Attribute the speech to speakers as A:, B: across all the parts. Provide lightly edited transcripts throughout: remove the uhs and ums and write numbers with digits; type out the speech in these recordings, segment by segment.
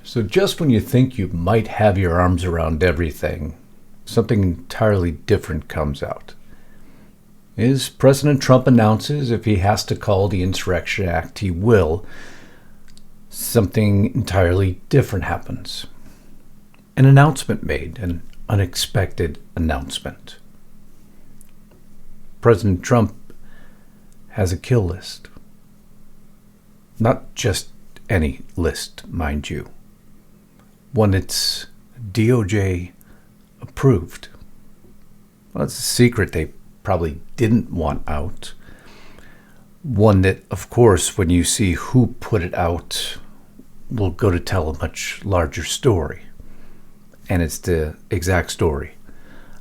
A: So just when you think you might have your arms around everything, something entirely different comes out. As President Trump announces if he has to call the Insurrection Act, he will, something entirely different happens. An announcement made, an unexpected announcement. President Trump has a kill list. Not just any list, mind you. One that's DOJ approved. Well, it's a secret they probably didn't want out. One that, of course, when you see who put it out, will go to tell a much larger story. And it's the exact story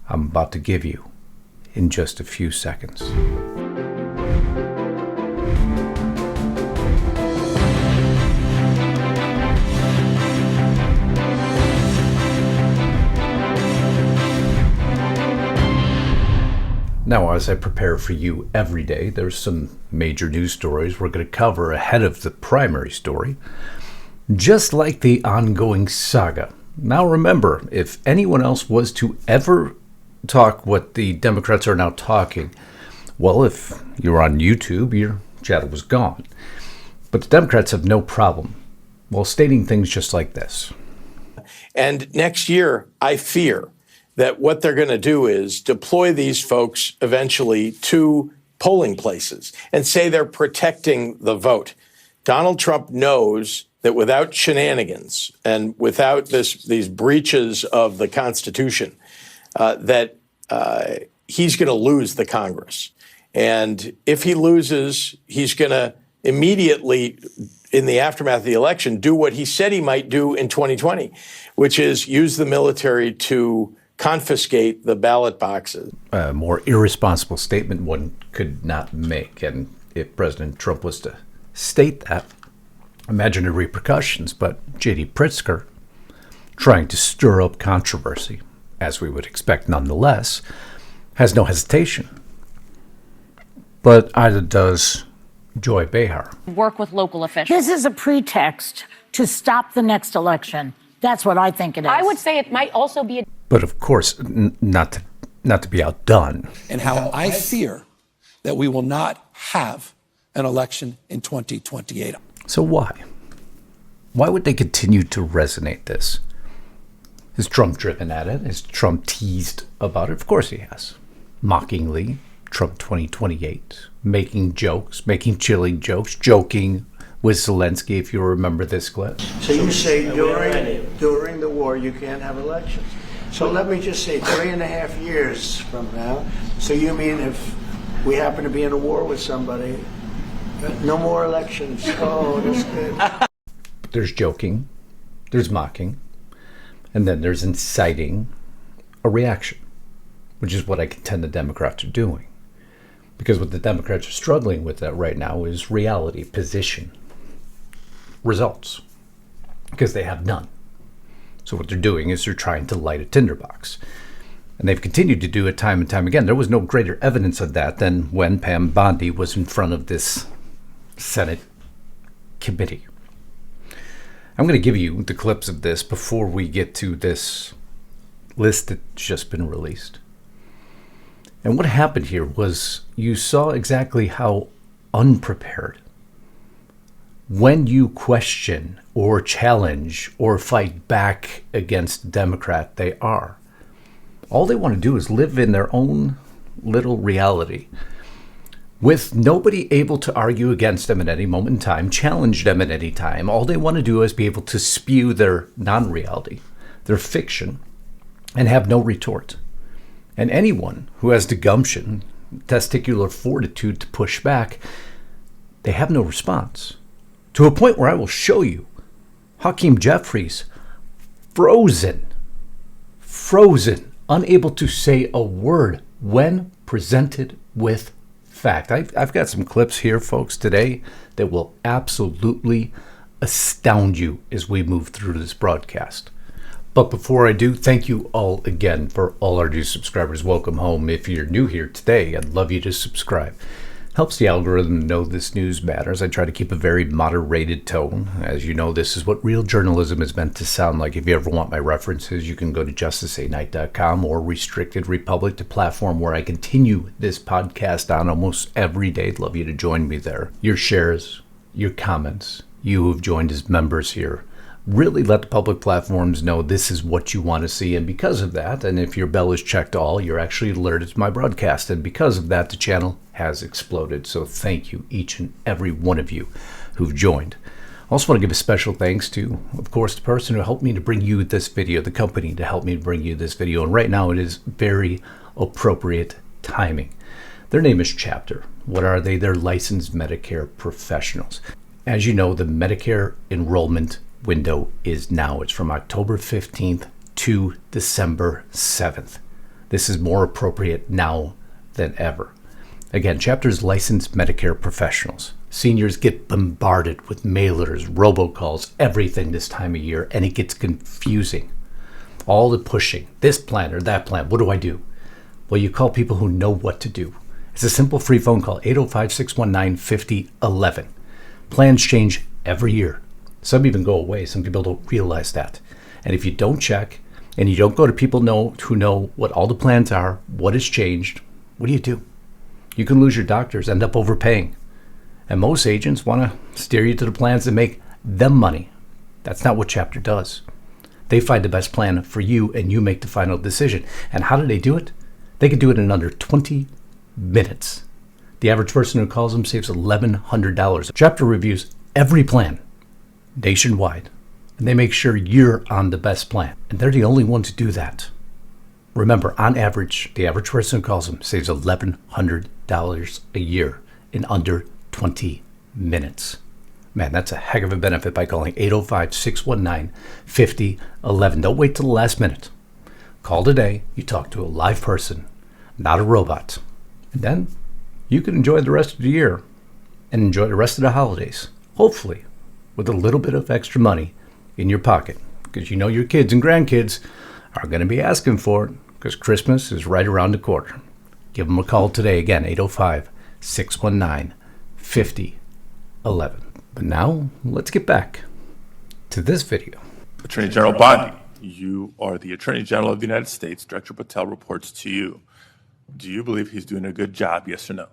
A: I'm about to give you in just a few seconds. Now, as I prepare for you every day, there's some major news stories we're going to cover ahead of the primary story, just like the ongoing saga. Now remember, if anyone else was to ever talk what the Democrats are now talking, well, if you're on YouTube, your chatter was gone. But the Democrats have no problem, well, stating things just like this.
B: And next year, I fear that what they're going to do is deploy these folks eventually to polling places and say they're protecting the vote. Donald Trump knows that without shenanigans and without these breaches of the Constitution, that he's going to lose the Congress. And if he loses, he's going to immediately, in the aftermath of the election, do what he said he might do in 2020, which is use the military to confiscate the ballot boxes.
A: A more irresponsible statement one could not make. And if President Trump was to state that, imagine the repercussions. But J.D. Pritzker, trying to stir up controversy, as we would expect nonetheless, has no hesitation. But either does Joy Behar.
C: Work with local officials.
D: This is a pretext to stop the next election. That's what I think it is.
C: I would say it might also be a...
A: But of course, not to be outdone.
E: And how I fear that we will not have an election in 2028.
A: So why? Why would they continue to resonate this? Has Trump driven at it? Has Trump teased about it? Of course he has. Mockingly, Trump 2028, making jokes, making chilling jokes, joking with Zelensky, if you remember this clip.
F: So you say during the war you can't have elections. So let me just say 3.5 years from now. So you mean if we happen to be in a war with somebody, no more elections? Oh, that's good.
A: There's joking, there's mocking, and then there's inciting a reaction, which is what I contend the Democrats are doing. Because what the Democrats are struggling with that right now is reality, position, results, because they have none. So what they're doing is they're trying to light a tinderbox. And they've continued to do it time and time again. There was no greater evidence of that than when Pam Bondi was in front of this Senate committee. I'm going to give you the clips of this before we get to this list that's just been released. And what happened here was you saw exactly how unprepared, when you question or challenge or fight back against a Democrat, they are. All they want to do is live in their own little reality, with nobody able to argue against them at any moment in time, challenge them at any time. All they want to do is be able to spew their non-reality, their fiction, and have no retort. And anyone who has the gumption, testicular fortitude to push back, they have no response. To a point where I will show you Hakeem Jeffries frozen, unable to say a word when presented with fact. I've got some clips here, folks, today that will absolutely astound you as we move through this broadcast. But before I do, thank you all again for all our new subscribers. Welcome home. If you're new here today, I'd love you to subscribe. Helps the algorithm know this news matters. I try to keep a very moderated tone. As you know, this is what real journalism is meant to sound like. If you ever want my references, you can go to justiceinnight.com or Restricted Republic, the platform where I continue this podcast on almost every day. I'd love you to join me there. Your shares, your comments, you who've joined as members here, really let the public platforms know this is what you want to see. And because of that, and if your bell is checked all, you're actually alerted to my broadcast. And because of that, the channel has exploded. So thank you, each and every one of you who've joined. I also want to give a special thanks to, of course, the person who helped me to bring you this video, the company to help me bring you this video. And right now it is very appropriate timing. Their name is Chapter. What are they? They're licensed Medicare professionals. As you know, the Medicare enrollment window is now. It's from October 15th to December 7th. This is more appropriate now than ever. Again, Chapter's licensed Medicare professionals. Seniors get bombarded with mailers, robocalls, everything this time of year, and it gets confusing. All the pushing, this plan or that plan, what do I do? Well, you call people who know what to do. It's a simple free phone call, 805-619-5011. Plans change every year. Some even go away. Some people don't realize that. And if you don't check and you don't go to people who know what all the plans are, what has changed, what do? You can lose your doctors, end up overpaying. And most agents want to steer you to the plans that make them money. That's not what Chapter does. They find the best plan for you and you make the final decision. And how do they do it? They can do it in under 20 minutes. The average person who calls them saves $1,100. Chapter reviews every plan nationwide, and they make sure you're on the best plan. And they're the only ones who do that. Remember, on average, the average person who calls them saves $1,100 a year in under 20 minutes. Man, that's a heck of a benefit by calling 805-619-5011. Don't wait till the last minute. Call today. You talk to a live person, not a robot. And then you can enjoy the rest of the year and enjoy the rest of the holidays, hopefully with a little bit of extra money in your pocket, because you know your kids and grandkids are going to be asking for it, because Christmas is right around the corner. Give them a call today. Again, 805-619-5011. But now, let's get back to this video.
G: Attorney General Bondi, you are the Attorney General of the United States. Director Patel reports to you. Do you believe he's doing a good job, yes or no?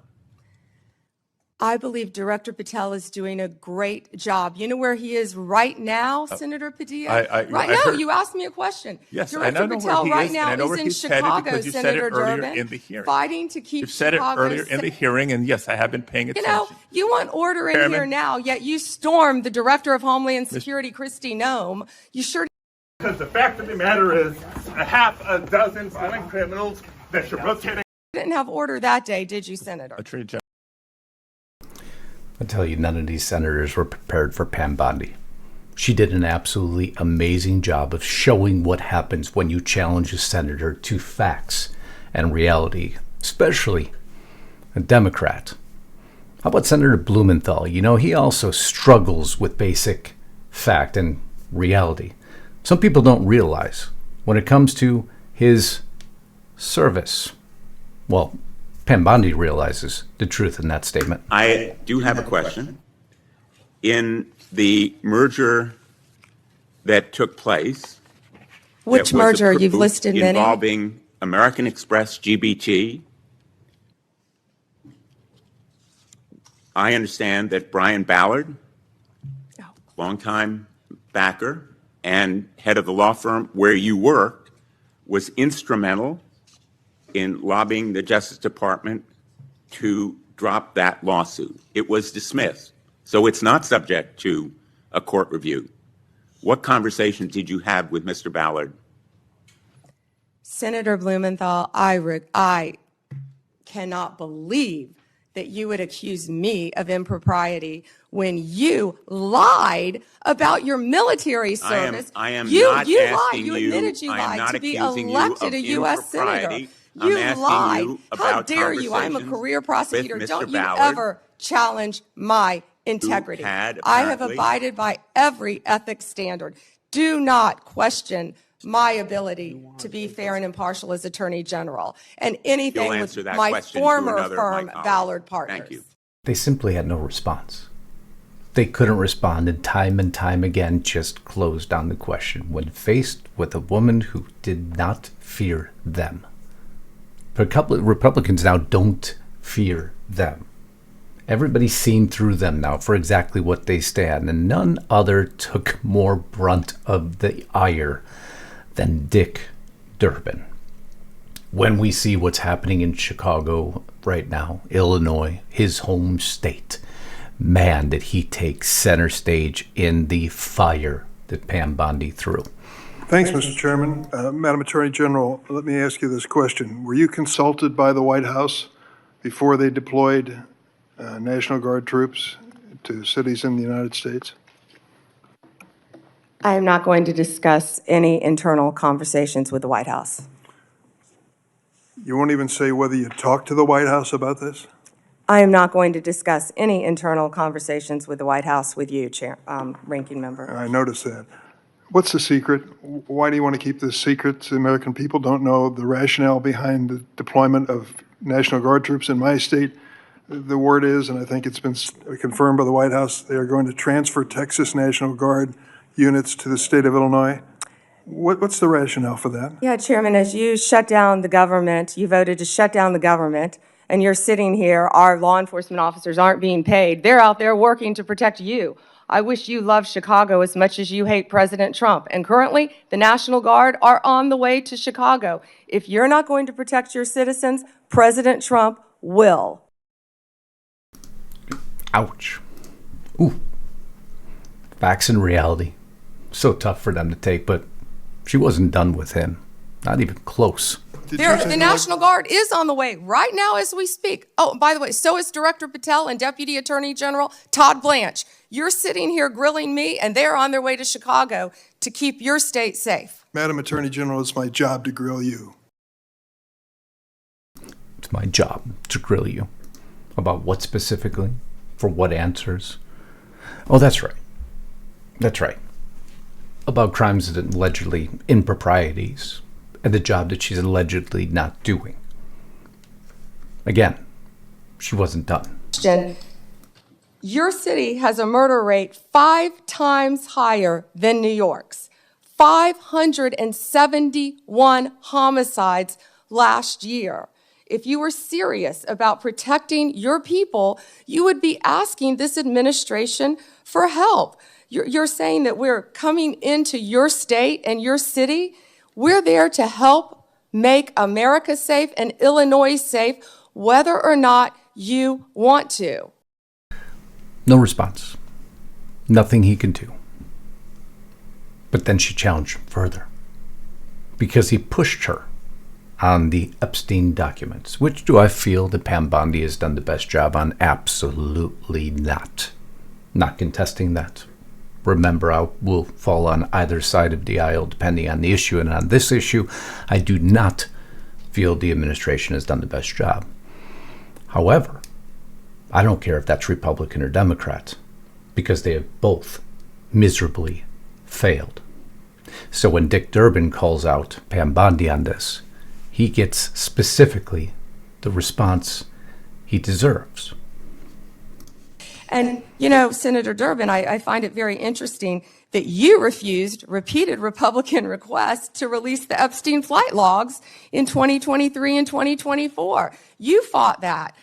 H: I believe Director Patel is doing a great job. You know where he is right now, Senator Padilla? Right now, you asked me a question.
G: Yes,
H: Director
G: I know
H: Patel
G: where he
H: right
G: is,
H: now
G: and I know where
H: is in
G: he's headed
H: Chicago,
G: because you said
H: Senator
G: it earlier
H: Durbin,
G: in the hearing.
H: fighting to keep
G: You've said
H: Chicago
G: it earlier in the hearing, and yes, I have been paying attention.
H: You know, you want order in here now, yet you stormed the Director of Homeland Security, Kristi Noem. You sure.
I: Because the fact of the matter is, a half a dozen violent criminals that you're rotating.
H: Didn't have order that day, did you, Senator?
G: Attorney General.
A: I tell you, none of these senators were prepared for Pam Bondi. She did an absolutely amazing job of showing what happens when you challenge a senator to facts and reality, especially a Democrat. How about Senator Blumenthal? You know, he also struggles with basic fact and reality. Some people don't realize when it comes to his service. Well, Pam Bondi realizes the truth in that statement.
J: I do have a question. In the merger that took place,
H: which merger? You've listed many.
J: Involving American Express GBT, I understand that Brian Ballard, longtime backer and head of the law firm where you worked, was instrumental in lobbying the Justice Department to drop that lawsuit. It was dismissed, so it's not subject to a court review. What conversations did you have with Mr. Ballard?
H: Senator Blumenthal, I cannot believe that you would accuse me of impropriety when you lied about your military service.
J: I am
H: you
J: not
H: lied.
J: asking
H: You admitted you
J: I am
H: lied
J: not
H: to be
J: accusing
H: elected a
J: you of
H: U.S. senator.
J: impropriety.
H: You
J: I'm asking
H: lied.
J: you
H: How
J: about
H: dare you? I'm a career prosecutor.
J: with Mr.
H: Don't you
J: Ballard,
H: ever challenge my integrity.
J: had
H: I have
J: apparently-
H: abided by every ethics standard. do not question my ability to be fair and impartial as Attorney General, and anything
J: You'll
H: with
J: answer that
H: my
J: question to
H: former
J: another of my
H: firm,
J: colleagues.
H: Ballard Partners.
J: Thank you.
A: They simply had no response. They couldn't respond, and time again just closed down the question when faced with a woman who did not fear them. But a couple of Republicans now don't fear them. Everybody's seen through them now for exactly what they stand, and none other took more brunt of the ire than Dick Durbin. When we see what's happening in Chicago right now, Illinois, his home state, man, did he take center stage in the fire that Pam Bondi threw.
K: Thanks, Mr. Chairman. Madam Attorney General, let me ask you this question. Were you consulted by the White House before they deployed National Guard troops to cities in the United States?
H: I am not going to discuss any internal conversations with the White House.
K: You won't even say whether you talked to the White House about this?
H: I am not going to discuss any internal conversations with the White House with you, Ranking Member.
K: I noticed that. What's the secret? Why do you want to keep this secret? The American people don't know the rationale behind the deployment of National Guard troops in my state. The word is, and I think it's been confirmed by the White House, they are going to transfer Texas National Guard units to the state of Illinois. What's the rationale for that?
H: Yeah, Chairman, as you shut down the government, you voted to shut down the government, and you're sitting here, our law enforcement officers aren't being paid. They're out there working to protect you. I wish you loved Chicago as much as you hate President Trump. And currently, the National Guard are on the way to Chicago. If you're not going to protect your citizens, President Trump will.
A: Ouch. Ooh. Facts and reality. So tough for them to take, but she wasn't done with him. Not even close.
H: The National Guard is on the way right now as we speak. Oh, by the way, so is Director Patel and Deputy Attorney General Todd Blanche. You're sitting here grilling me, and they're on their way to Chicago to keep your state safe.
K: Madam Attorney General, it's my job to grill you.
A: It's my job to grill you. About what specifically? For what answers? Oh, that's right. That's right. About crimes and allegedly improprieties and the job that she's allegedly not doing. Again, she wasn't done.
H: Your city has a murder rate 5 times higher than New York's. 571 homicides last year. If you were serious about protecting your people, you would be asking this administration for help. You're saying that we're coming into your state and your city. We're there to help make America safe and Illinois safe, whether or not you want to.
A: No response. Nothing he can do. But then she challenged him further because he pushed her on the Epstein documents. Which do I feel that Pam Bondi has done the best job on? Absolutely not. Not contesting that. Remember, I will fall on either side of the aisle depending on the issue. And on this issue, I do not feel the administration has done the best job. However, I don't care if that's Republican or Democrat, because they have both miserably failed. So when Dick Durbin calls out Pam Bondi on this, he gets specifically the response he deserves.
H: And, you know, Senator Durbin, I find it very interesting that you refused repeated Republican requests to release the Epstein flight logs in 2023 and 2024. You fought that.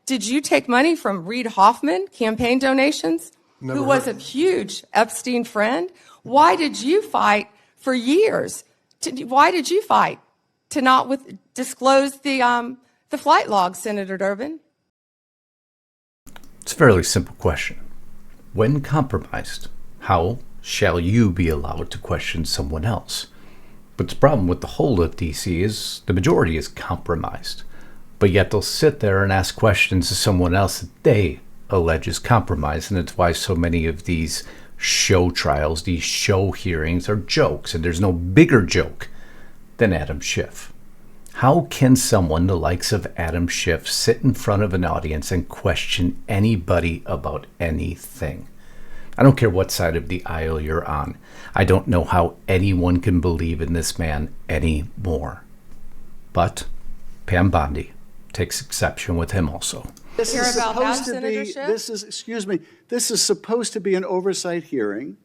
H: Did you take money from Reid Hoffman, campaign donations, who was a huge Epstein friend? Why did you fight for years? Why did you fight to not disclose the flight logs, Senator Durbin?
A: It's a fairly simple question. When compromised, how shall you be allowed to question someone else? But the problem with the whole of DC is the majority is compromised. But yet they'll sit there and ask questions to someone else that they allege is compromised. And it's why so many of these show trials, these show hearings are jokes. And there's no bigger joke than Adam Schiff. How can someone the likes of Adam Schiff sit in front of an audience and question anybody about anything? I don't care what side of the aisle you're on. I don't know how anyone can believe in this man anymore. But Pam Bondi takes exception with him also.
L: This is supposed to be, this is supposed to be an oversight hearing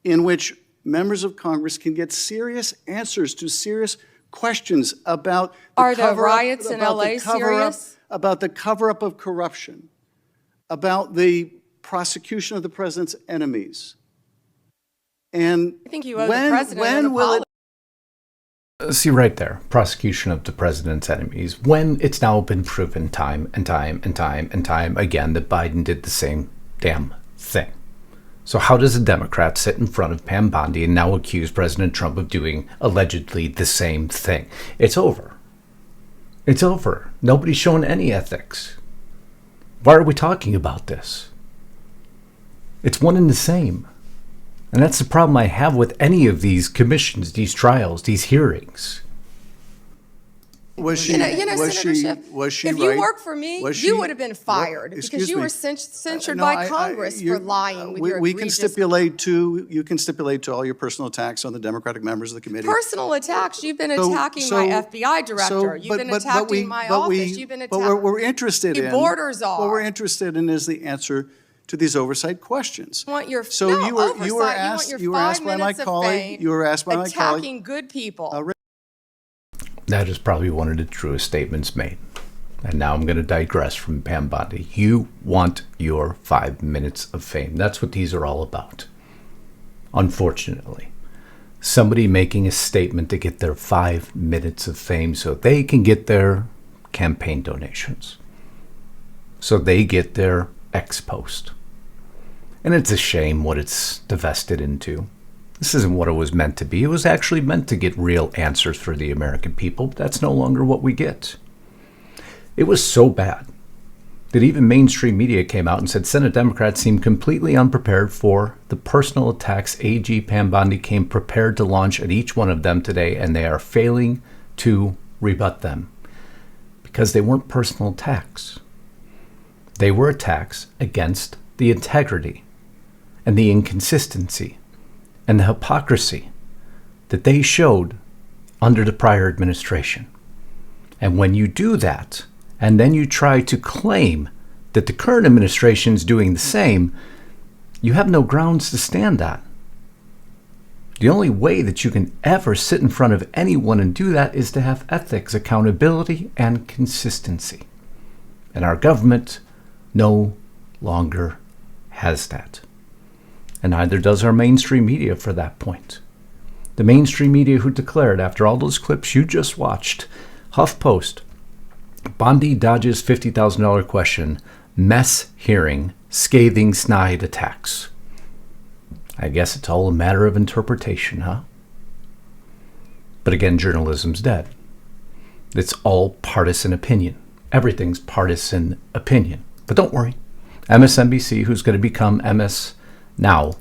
L: in which members of Congress can get serious answers to serious questions about
H: the riots in LA serious?
L: About the cover-up of corruption, about the prosecution of the president's enemies. And
H: I think you owe the president an apology.
A: See right there, prosecution of the president's enemies, when it's now been proven time and time and time and time again that Biden did the same damn thing. So how does a Democrat sit in front of Pam Bondi and now accuse President Trump of doing allegedly the same thing? It's over. It's over. Nobody's showing any ethics. Why are we talking about this? It's one and the same. And that's the problem I have with any of these commissions, these trials, these hearings.
L: Was she?
H: Senator Schiff, if you worked for me, you would have been fired because you were censured by Congress for lying with your
L: We can stipulate to, you can stipulate to all your personal attacks on the Democratic members of the committee.
H: Personal attacks. You've been attacking my FBI director. You've been attacking my office. You've been attacking.
L: But what we're interested in,
H: borders are.
L: What we're interesed in is the answer to these oversight questions.
H: You want your
L: you were asked by my colleague. You were asked by my colleague.
H: Attacking good people.
A: That is probably one of the truest statements made. And now I'm going to digress from Pam Bondi. You want your 5 minutes of fame. That's what these are all about. Unfortunately, somebody making a statement to get their 5 minutes of fame so they can get their campaign donations. So they get their ex post. And it's a shame what it's divested into. This isn't what it was meant to be. It was actually meant to get real answers for the American people, but that's no longer what we get. It was so bad that even mainstream media came out and said Senate Democrats seem completely unprepared for the personal attacks AG Pam Bondi came prepared to launch at each one of them today, and they are failing to rebut them because they weren't personal attacks. They were attacks against the integrity and the inconsistency and the hypocrisy that they showed under the prior administration. And when you do that, and then you try to claim that the current administration is doing the same, you have no grounds to stand on. The only way that you can ever sit in front of anyone and do that is to have ethics, accountability, and consistency. And our government no longer has that. And neither does our mainstream media for that point. The mainstream media who declared, after all those clips you just watched, HuffPost, Bondi dodges $50,000 question, mess hearing, scathing snide attacks. I guess it's all a matter of interpretation, huh? But again, journalism's dead. It's all partisan opinion. Everything's partisan opinion. But don't worry. MSNBC, who's going to become MS Now,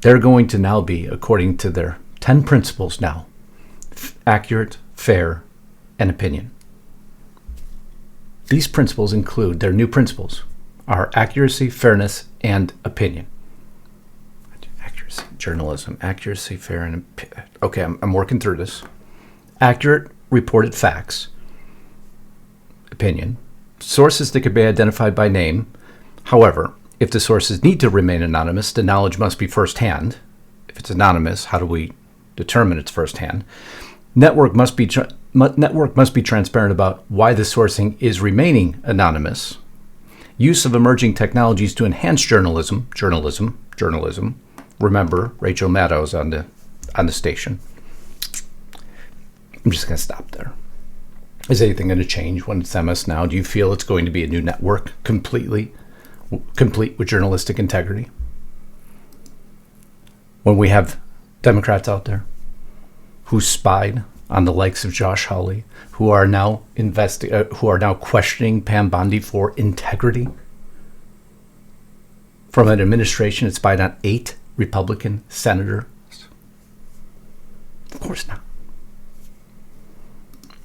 A: they're going to now be, according to their 10 principles now, accurate, fair, and opinion. These principles include, their new principles are accuracy, fairness, and opinion. Accuracy, journalism, accuracy, fair, and opinion. Okay, I'm working through this. Accurate, reported facts, opinion, sources that could be identified by name. However, if the sources need to remain anonymous, the knowledge must be firsthand. If it's anonymous, how do we determine it's firsthand? Network must be transparent about why the sourcing is remaining anonymous. Use of emerging technologies to enhance journalism. Remember, Rachel Maddow's on the station. I'm just going to stop there. Is anything going to change when it's MS Now? Do you feel it's going to be a new network, complete with journalistic integrity? When we have Democrats out there who spied on the likes of Josh Hawley, who are now questioning Pam Bondi for integrity, from an administration that spied on 8 Republican senators? Of course not.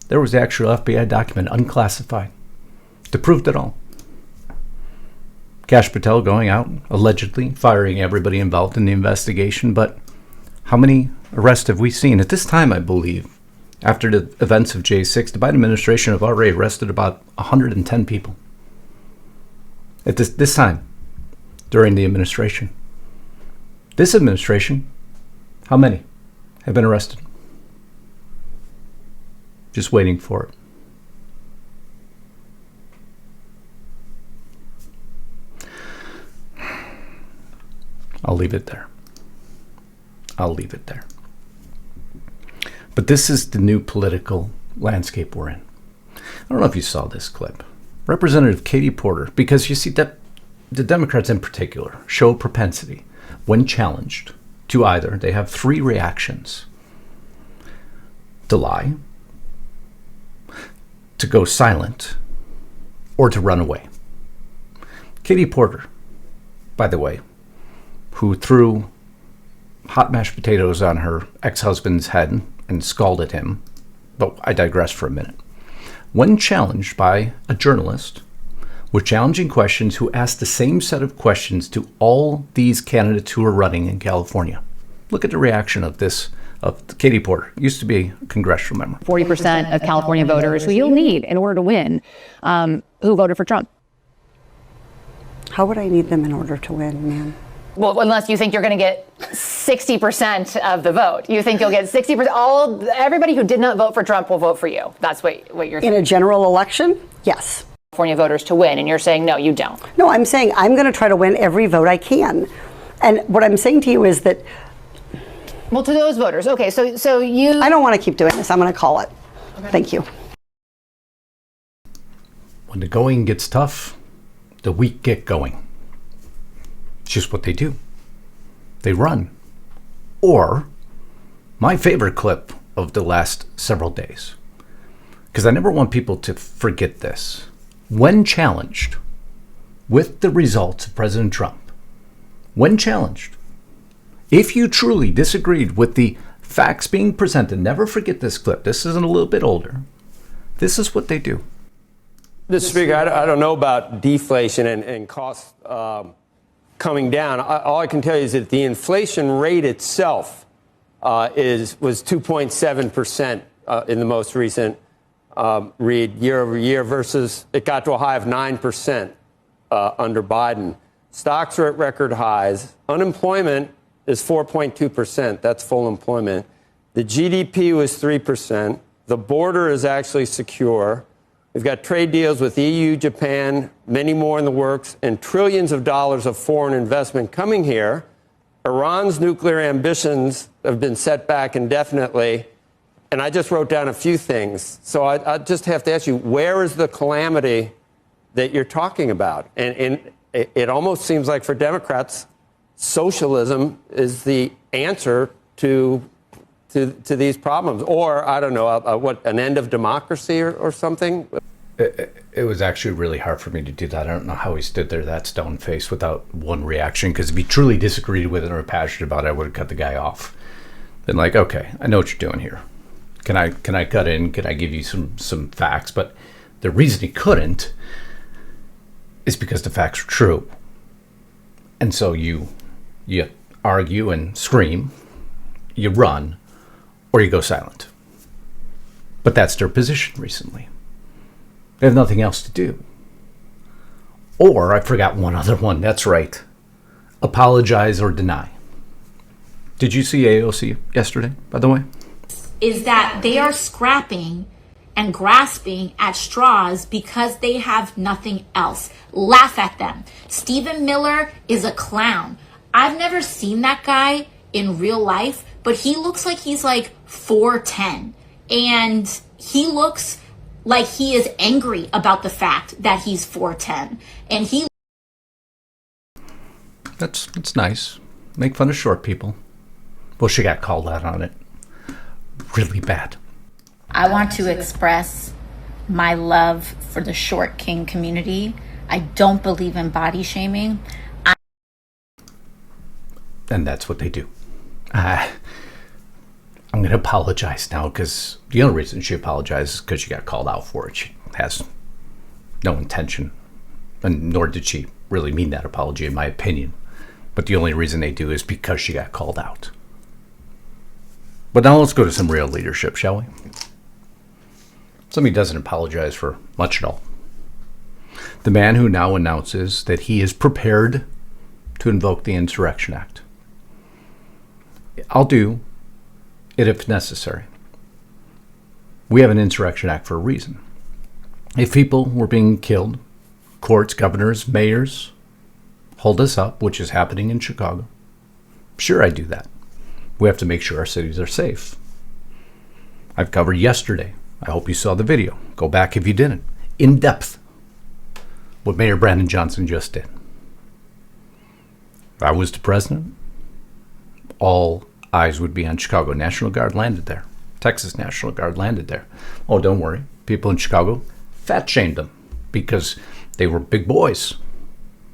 A: There was the actual FBI document, unclassified, to prove it all. Kash Patel going out, allegedly firing everybody involved in the investigation. But how many arrests have we seen? At this time, I believe, after the events of J6, the Biden administration have already arrested about 110 people. At this time, during the administration. This administration, how many have been arrested? Just waiting for it. I'll leave it there. But this is the new political landscape we're in. I don't know if you saw this clip. Representative Katie Porter, because you see that the Democrats in particular show propensity when challenged to either, they have three reactions: to lie, to go silent, or to run away. Katie Porter, by the way, who threw hot mashed potatoes on her ex-husband's head and scalded him, but I digress for a minute. When challenged by a journalist with challenging questions who asked the same set of questions to all these candidates who are running in California. Look at the reaction of Katie Porter, used to be a congressional member.
C: 40% of California voters who you'll need in order to win, who voted for Trump.
M: How would I need them in order to win, ma'am?
C: Well, unless you think you're going to get 60% of the vote. You think you'll get 60%. Everybody who did not vote for Trump will vote for you. That's what you're saying.
M: In a general election? Yes.
C: California voters to win, and you're saying, no, you don't.
M: No, I'm saying I'm going to try to win every vote I can. And what I'm saying to you is that...
C: Well, to those voters. Okay, so you...
M: I don't want to keep doing this. I'm going to call it. Okay. Thank you.
A: When the going gets tough, the weak get going. It's just what they do. They run. Or, my favorite clip of the last several days, because I never want people to forget this. When challenged with the results of President Trump, when challenged, if you truly disagreed with the facts being presented, never forget this clip. This is a little bit older. This is what they do.
N: Mr. Speaker, I don't know about deflation and costs coming down. All I can tell you is that the inflation rate itself was 2.7% in the most recent read year over year, versus it got to a high of 9% under Biden. Stocks are at record highs. Unemployment is 4.2%. That's full employment. The GDP was 3%. The border is actually secure. We've got trade deals with EU, Japan, many more in the works, and trillions of dollars of foreign investment coming here. Iran's nuclear ambitions have been set back indefinitely. And I just wrote down a few things. So I just have to ask you, where is the calamity that you're talking about? And it almost seems like for Democrats, socialism is the answer to these problems. Or, I don't know, an end of democracy or something?
A: It was actually really hard for me to do that. I don't know how he stood there that stone-faced without one reaction, because if he truly disagreed with it or passionate about it, I would have cut the guy off. Then like, okay, I know what you're doing here. Can I cut in? Can I give you some facts? But the reason he couldn't is because the facts are true. And so you argue and scream, you run, or you go silent. But that's their position recently. They have nothing else to do. Or, I forgot one other one, that's right. Apologize or deny. Did you see AOC yesterday, by the way?
O: Is that they are scrapping and grasping at straws because they have nothing else. Laugh at them. Stephen Miller is a clown. I've never seen that guy in real life, but he looks like he's like 4'10", and he looks like he is angry about the fact that he's 4'10", and he...
A: That's nice. Make fun of short people. Well, she got called out on it really bad.
O: I want to express my love for the short king community. I don't believe in body shaming.
A: And that's what they do. I'm going to apologize now, because the only reason she apologized is because she got called out for it. She has no intention, and nor did she really mean that apology, in my opinion. But the only reason they do is because she got called out. But now let's go to some real leadership, shall we? Somebody doesn't apologize for much at all. The man who now announces that he is prepared to invoke the Insurrection Act. I'll do it if necessary. We have an Insurrection Act for a reason. If people were being killed, courts, governors, mayors hold us up, which is happening in Chicago. Sure, I do that. We have to make sure our cities are safe. I've covered yesterday. I hope you saw the video. Go back if you didn't. In depth. What Mayor Brandon Johnson just did. If I was the president, all eyes would be on Chicago. National Guard landed there. Texas National Guard landed there. Oh, don't worry. People in Chicago fat-shamed them because they were big boys.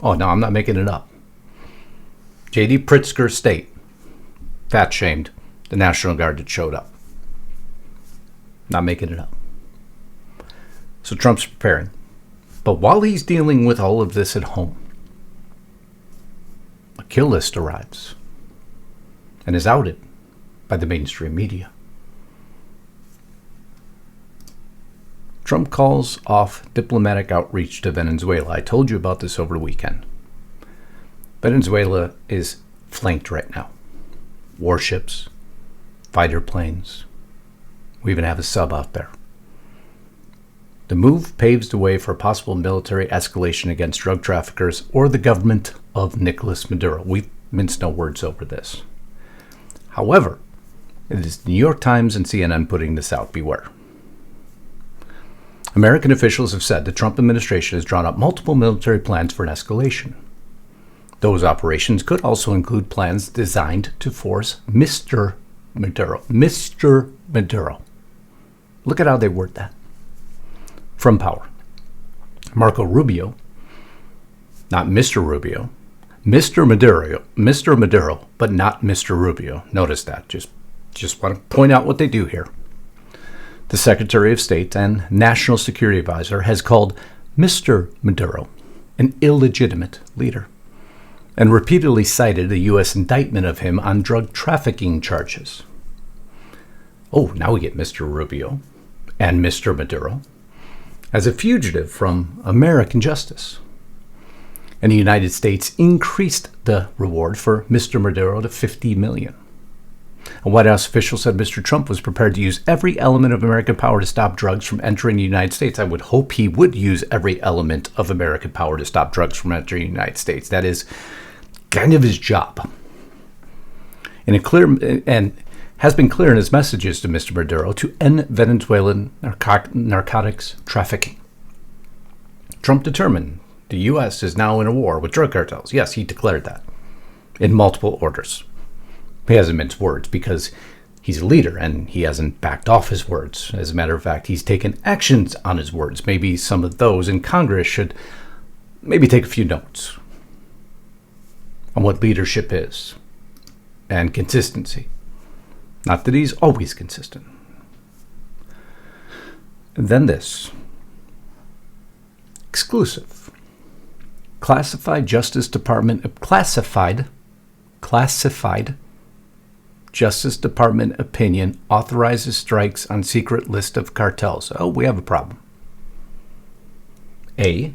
A: Oh, no, I'm not making it up. J.D. Pritzker State fat-shamed the National Guard that showed up. Not making it up. So Trump's preparing. But while he's dealing with all of this at home, a kill list arrives and is outed by the mainstream media. Trump calls off diplomatic outreach to Venezuela. I told you about this over the weekend. Venezuela is flanked right now. Warships, fighter planes. We even have a sub out there. The move paves the way for a possible military escalation against drug traffickers or the government of Nicolas Maduro. We've minced no words over this. However, it is the New York Times and CNN putting this out. Beware. American officials have said the Trump administration has drawn up multiple military plans for an escalation. Those operations could also include plans designed to force Mr. Maduro. Mr. Maduro. Look at how they word that. From power. Marco Rubio, not Mr. Rubio, Mr. Maduro, but not Mr. Rubio. Notice that. Just want to point out what they do here. The Secretary of State and National Security Advisor has called Mr. Maduro an illegitimate leader and repeatedly cited a U.S. indictment of him on drug trafficking charges. Oh, now we get Mr. Rubio and Mr. Maduro as a fugitive from American justice. And the United States increased the reward for Mr. Maduro to $50 million. A White House official said Mr. Trump was prepared to use every element of American power to stop drugs from entering the United States. I would hope he would use every element of American power to stop drugs from entering the United States. That is kind of his job. And has been clear in his messages to Mr. Maduro to end Venezuelan narcotics trafficking. Trump determined the U.S. is now in a war with drug cartels. Yes, he declared that in multiple orders. He hasn't minced words because he's a leader and he hasn't backed off his words. As a matter of fact, he's taken actions on his words. Maybe some of those in Congress should maybe take a few notes on what leadership is and consistency. Not that he's always consistent. And then this. Exclusive. Classified Justice Department Justice Department opinion authorizes strikes on secret list of cartels. Oh, we have a problem. A,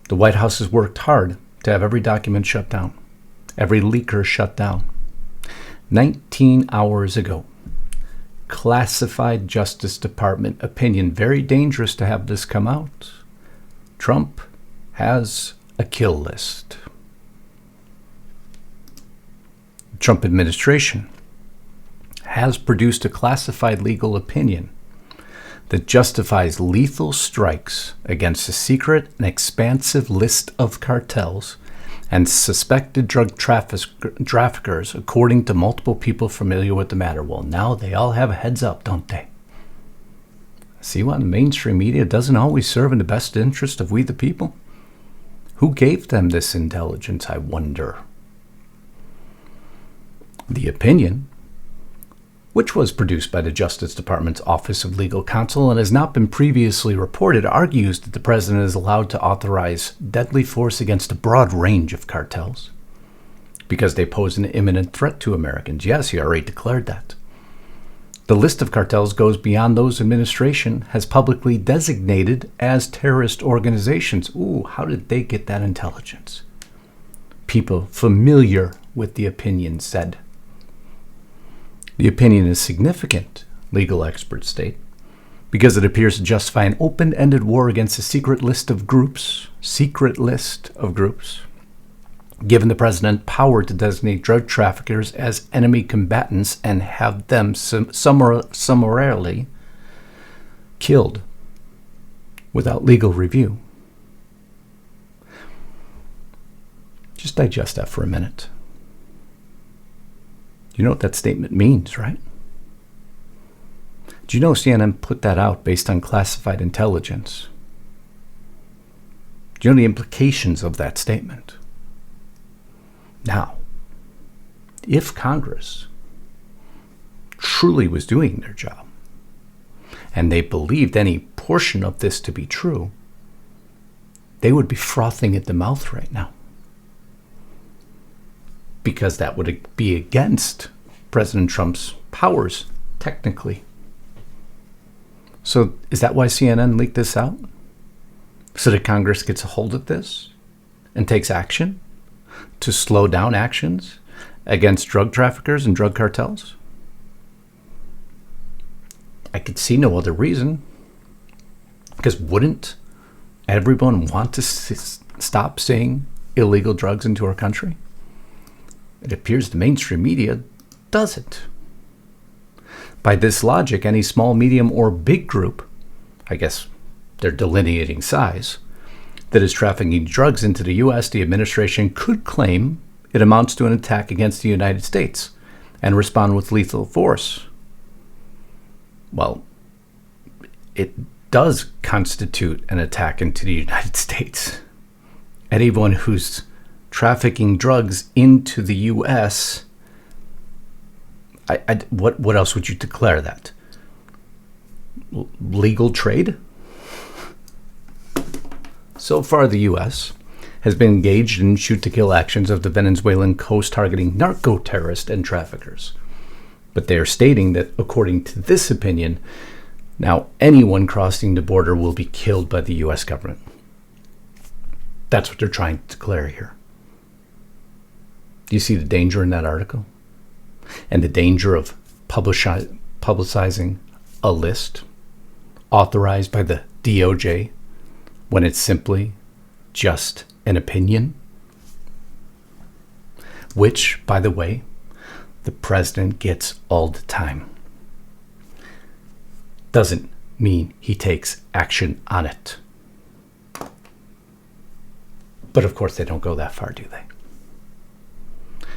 A: the White House has worked hard to have every document shut down, every leaker shut down. 19 hours ago, classified Justice Department opinion. Very dangerous to have this come out. Trump has a kill list. The Trump administration has produced a classified legal opinion that justifies lethal strikes against a secret and expansive list of cartels and suspected drug traffickers, according to multiple people familiar with the matter. Well, now they all have a heads up, don't they? See why the mainstream media doesn't always serve in the best interest of we the people? Who gave them this intelligence, I wonder? The opinion which was produced by the Justice Department's Office of Legal Counsel and has not been previously reported, argues that the president is allowed to authorize deadly force against a broad range of cartels because they pose an imminent threat to Americans. Yes, he already declared that. The list of cartels goes beyond those administration has publicly designated as terrorist organizations. Ooh, how did they get that intelligence? People familiar with the opinion said. The opinion is significant, legal experts state, because it appears to justify an open-ended war against a secret list of groups, given the president power to designate drug traffickers as enemy combatants and have them summarily killed without legal review. Just digest that for a minute. You know what that statement means, right? Do you know CNN put that out based on classified intelligence? Do you know the implications of that statement? Now, if Congress truly was doing their job, and they believed any portion of this to be true, they would be frothing at the mouth right now. Because that would be against President Trump's powers, technically. So is that why CNN leaked this out? So that Congress gets a hold of this and takes action to slow down actions against drug traffickers and drug cartels? I could see no other reason. Because wouldn't everyone want to stop seeing illegal drugs into our country? It appears the mainstream media doesn't. By this logic, any small, medium, or big group, I guess they're delineating size, that is trafficking drugs into the U.S., the administration could claim it amounts to an attack against the United States and respond with lethal force. Well, it does constitute an attack into the United States. Anyone who's trafficking drugs into the U.S., what else would you declare that? Legal trade? So far, the U.S. has been engaged in shoot-to-kill actions of the Venezuelan coast targeting narco-terrorists and traffickers. But they are stating that, according to this opinion, now anyone crossing the border will be killed by the U.S. government. That's what they're trying to declare here. Do you see the danger in that article? And the danger of publicizing a list authorized by the DOJ when it's simply just an opinion? Which, by the way, the president gets all the time. Doesn't mean he takes action on it. But of course they don't go that far, do they?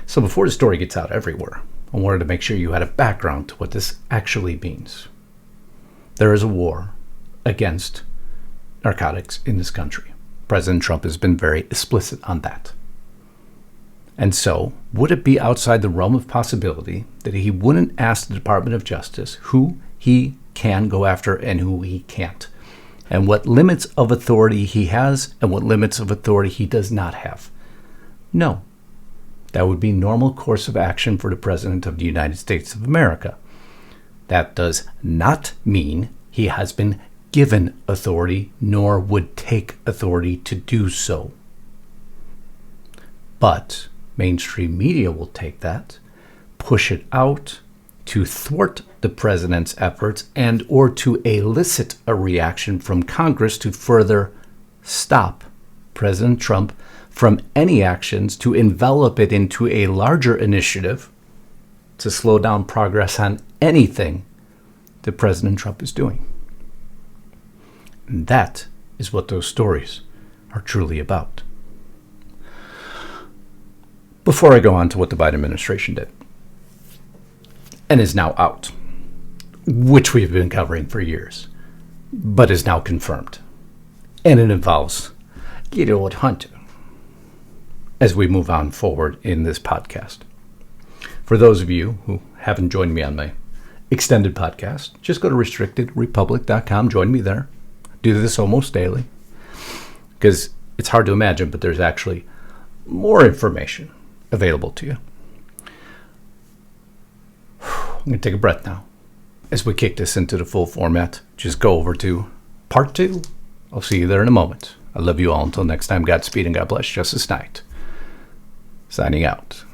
A: So before the story gets out everywhere, I wanted to make sure you had a background to what this actually means. There is a war against narcotics in this country. President Trump has been very explicit on that. And so, would it be outside the realm of possibility that he wouldn't ask the Department of Justice who he can go after and who he can't, and what limits of authority he has and what limits of authority he does not have? No. That would be normal course of action for the President of the United States of America. That does not mean he has been given authority, nor would take authority to do so. But mainstream media will take that, push it out to thwart the president's efforts and or to elicit a reaction from Congress to further stop President Trump from any actions, to envelop it into a larger initiative to slow down progress on anything that President Trump is doing. And that is what those stories are truly about. Before I go on to what the Biden administration did, and is now out, which we've been covering for years, but is now confirmed, and it involves good old Hunter, as we move on forward in this podcast. For those of you who haven't joined me on my extended podcast, just go to restrictedrepublic.com. Join me there. Do this almost daily because it's hard to imagine, but there's actually more information available to you. I'm going to take a breath now. As we kick this into the full format, just go over to part 2. I'll see you there in a moment. I love you all. Until next time, Godspeed and God bless. Justice Knight, signing out.